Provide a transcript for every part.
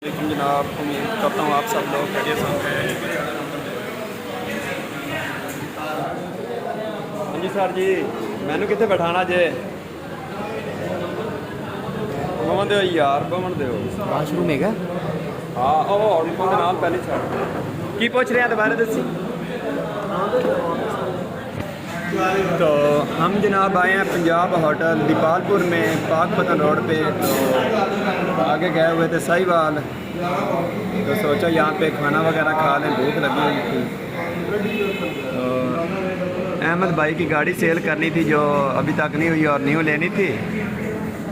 लेकिन जनाब उम्मीद करता हूँ आप सब लोग खैरियत से होंगे। हाँ जी सर जी, मैनू कितने बैठाना जे बवन दो यार, बवन दो वाशरूम है क्या? हाँ होटल के नाल पहली साइड की पूछ रहे हैं दोबारा दसी। तो हम जनाब आए हैं पंजाब होटल दीपालपुर में पाकपतन रोड पे। तो आगे गए हुए थे साहिवाल, तो सोचा यहाँ पे खाना वगैरह खा लें, भूख लगी हुई थी। तो अहमद भाई की गाड़ी सेल करनी थी जो अभी तक नहीं हुई और न्यू लेनी थी।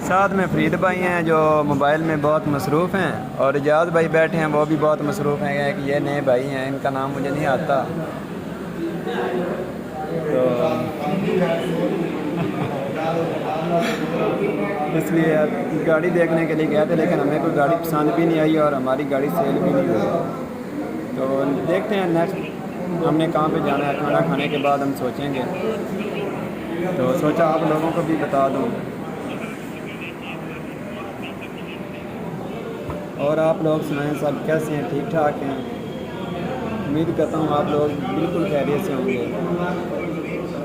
साथ में फरीद भाई हैं जो मोबाइल में बहुत मसरूफ़ हैं, और इजाज़ भाई बैठे हैं वो भी बहुत मसरूफ़ हैं कि ये नए भाई हैं, इनका नाम मुझे नहीं आता। तो इसलिए गाड़ी देखने के लिए गए थे, लेकिन हमें कोई गाड़ी पसंद भी नहीं आई और हमारी गाड़ी सेल भी नहीं हुई। तो देखते हैं नेक्स्ट हमने कहाँ पे जाना है। खाना खाने के बाद हम सोचेंगे। तो सोचा आप लोगों को भी बता दूँ। और आप लोग सुनाएं, सब कैसे हैं? ठीक ठाक हैं? उम्मीद करता हूँ आप लोग बिल्कुल खैरियत से होंगे।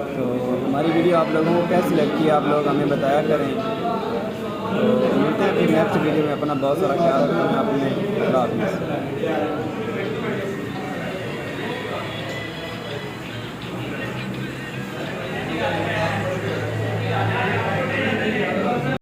तो हमारी वीडियो आप लोगों को कैसी लगती है आप लोग हमें बताया करें। तो मिलते हैं फिर नेक्स्ट वीडियो में। अपना बहुत सारा ख्याल रखना अपने। अल्लाह हाफ़िज़।